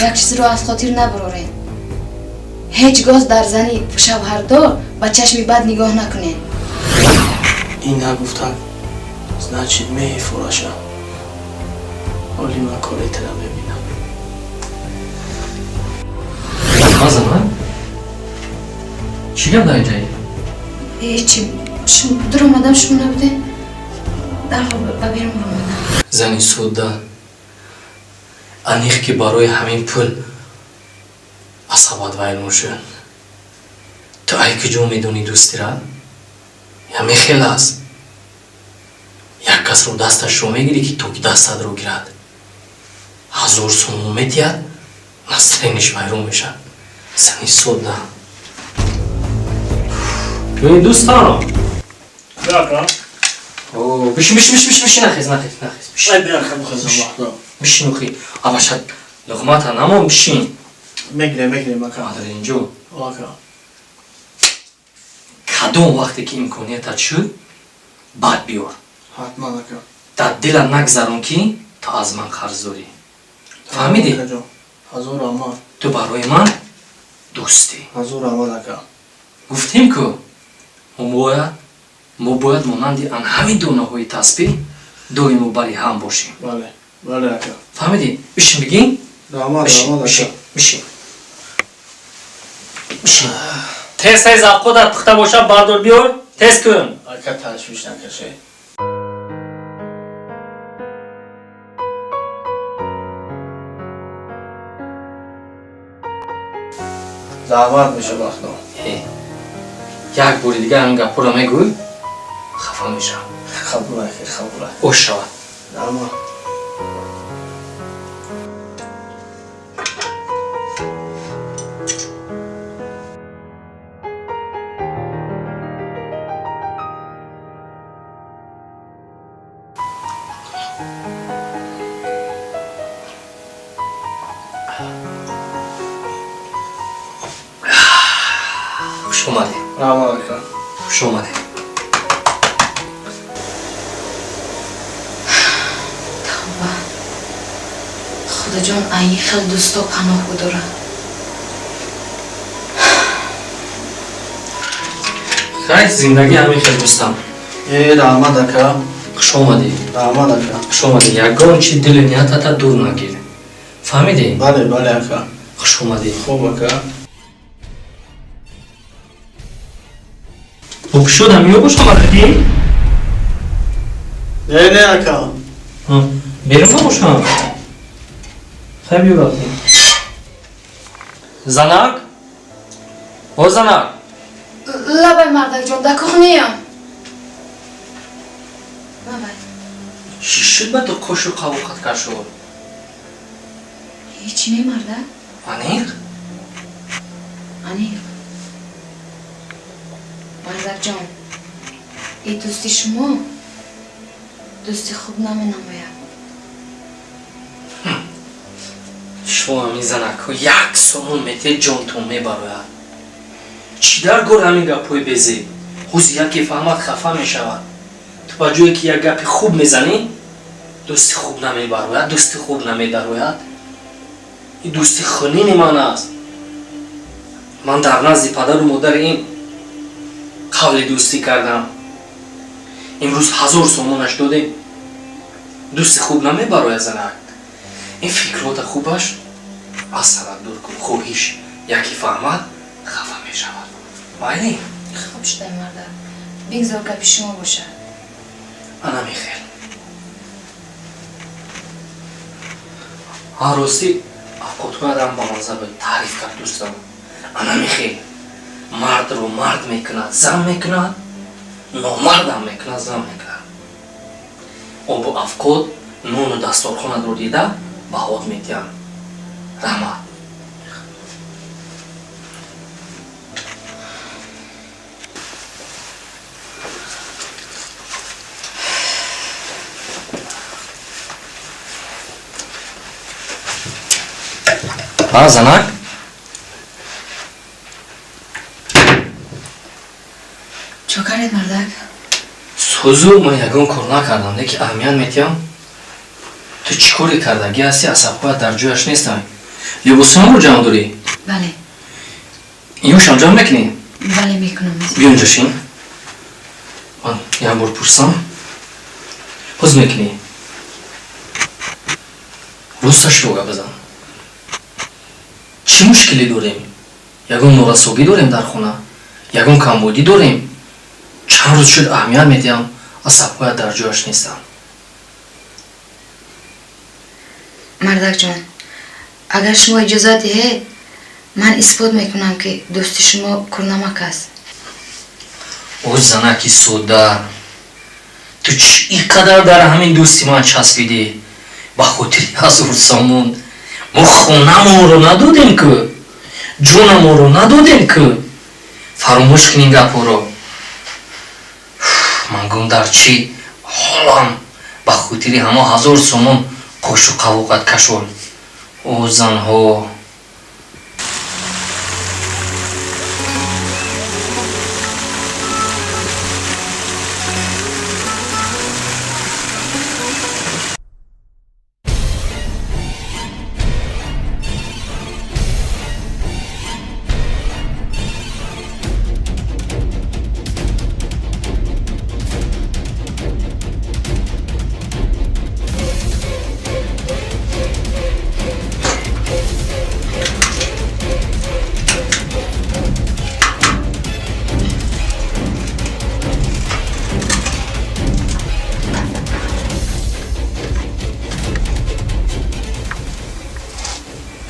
یک چیز رو از خاطر نبرارین. هیچگاه در زنی شوهردار با چشم بد نگاه نکنین. این نگفتن значит میفروشم. ولی من کاری ترا ببینم. مازن چی گم در اینجایی؟ هیچی در اومدم شما نبودین؟ در حال ببیرم رو اومدم. زنی سوده انیخ که برای همین پول عصبات ویرون شد. تو ای کجا میدونی دوستی را؟ یا میخیل است؟ یک کس رو دستش رو میگیری که تو که دستت رو گیرد. هزار سوم میتید نسترینش ویرون میشه. زنی سوده ببین دوستانو بیاکا بشین نخیز ای بیاکا بخوزم وقتا بشین اخی آباشد لغمات نمون بشین میگیریم اکا مادر اینجا اکا کدوم وقتی که امکانیتت شد بعد بیار حتما اکا در دلت نگذارم که تو از من قرض داری فهمیدی؟ حضور امان تو برای من دوستی حضور امان اکا گفتیم که ما باید مانندی ان همین دونه های تسبیح دویم بری هم باشیم بله اکا فهمیدی؟ بشین بگین؟ امان بشین تست از خودت پخته باشه بردار بیار تست کن اکا تشویش نکشه زحمت میشه وقتا یک بوری دیگه همین گپ رو میگوی خفه میشم قبول اوش شود اما خوش اومدی خوش اومدی توبه خدا جان ای خیلی دوستا پناه بداره. خیلی زندگی همین خیلی دوستم رحمت اکا خوش اومدی رحمت اکا خوش اومدی یگان چی دل نیتت دور نگیر فهمیدی؟ بله اکا خوش اومدی خوب اکا خوب شد همیو خوش اومدی؟ نه اکا بیرون خوش اومد خیلی بیوراتی زنک؟ او زنک لبای مردک جان دکوخ نیم. چی شد به تو کش و قوقت کر شد؟ هیچی نی مردک؟ انیق؟ انیق مردک جان این دوستی شما دوستی خوب نماید. شما همین زنک ها یک سوم متر جان تو میبروید چی در گور همین گپوی بزی خوز یکی فهمت خفه میشود تو با جوی که یک گپی خوب میزنی دوستی خوب نمیبروید دوستی خوب نمیدروید این دوستی خونین من است من در نزد پدر و مادر این قول دوستی کردم امروز 1000 سومونش دادیم دوستی خوب نمیبروید زنک این فکرات خوبش از سرت دور کن خوبیش یکی فهمد خفه می شود بایدی؟ خوب شده مردک بگذار که پیش شما باشه. انا میخیل راستی افقات هم با منظر تعریف کرد دوستم انا میخیل مرد رو مرد میکند زن میکند نامرد هم میکند زن میکند او با افقات نون و دستارخانه رو دیده با حاد میتیم رحمت زنک چو کرد مردک؟ سوزو من یگان کار نکردم که اهمیت میتیم تو چی کاری کردگی هستی عصبخواه در جویش نیستم لباسامو جمع داری؟ بله اینوشم جمع میکنی؟ بله میکنم بیا اینجا شین من یه بار پرسم باز میکنی راستش رو بزن چی مشکلی داریم؟ یکون نورسوگی داریم در خونه یکون کمبودی داریم چند روز شد اهمیت میدیم عصب‌هایت در جایش نیستن مردک جان اگر شما اجازه دهید من اثبات میکنم که دوستی شما کرنمک است او زنکی سوده تو چقدر در همین دوستی من چسبیدی با خاطر هزار سامون ما خونه ما رو ندادیم که جون ما رو ندادیم که فراموش کنین گپا رو من گم در چی حالم با خاطر همه هزار سامون قوش و قوقت کشول او زنها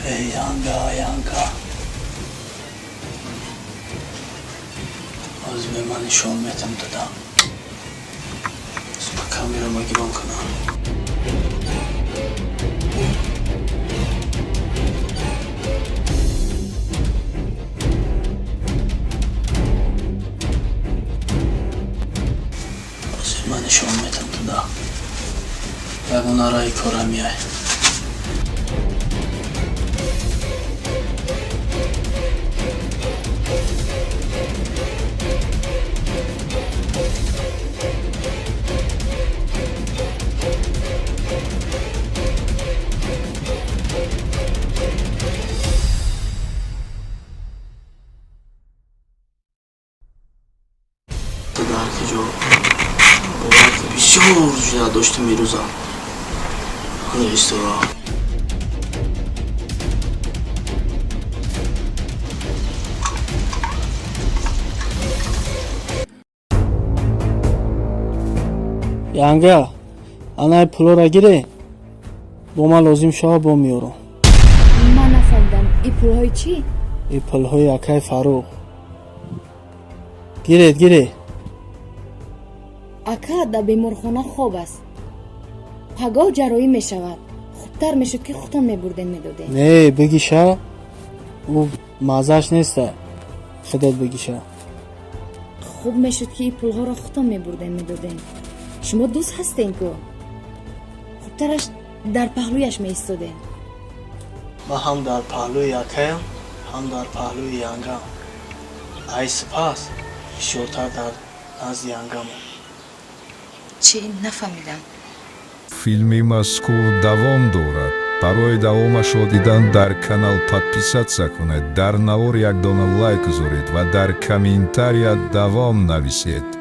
ای یانگا از به من شومتم دادم از با کامیرا ما گیرم کنم از به من شومتم دادم یکون آرای کارم میای درکی جو باید بسیار زیاد داشتم میروزم نیستورا янга анай пулора гире бо ман лозим шава бо меорам من نفهمیدم این پولهای چی؟ и пулҳои акай фарух гиред اکا در بیمارخانه خواب است پگاه جراحی می شود خوبتر می شد که خودتان می بردین می دادین не бигиша ӯ маззаш неста худат бигиша خوب می شد که این پولها را خودتان می بردین می دادین شما دوست هستین که خوبترش در پهلویش می ایستادین ман ҳам дар паҳлӯи акаям ҳам дар паҳлӯи янгам ай сипас ҳушёртар дар назди янгамам چی نفهمیدم филми мазкур давом дорад барои давомашро дидан дар канал подписатсия кунед дар навор як дона лайк гузоред ва дар комментария давом нависед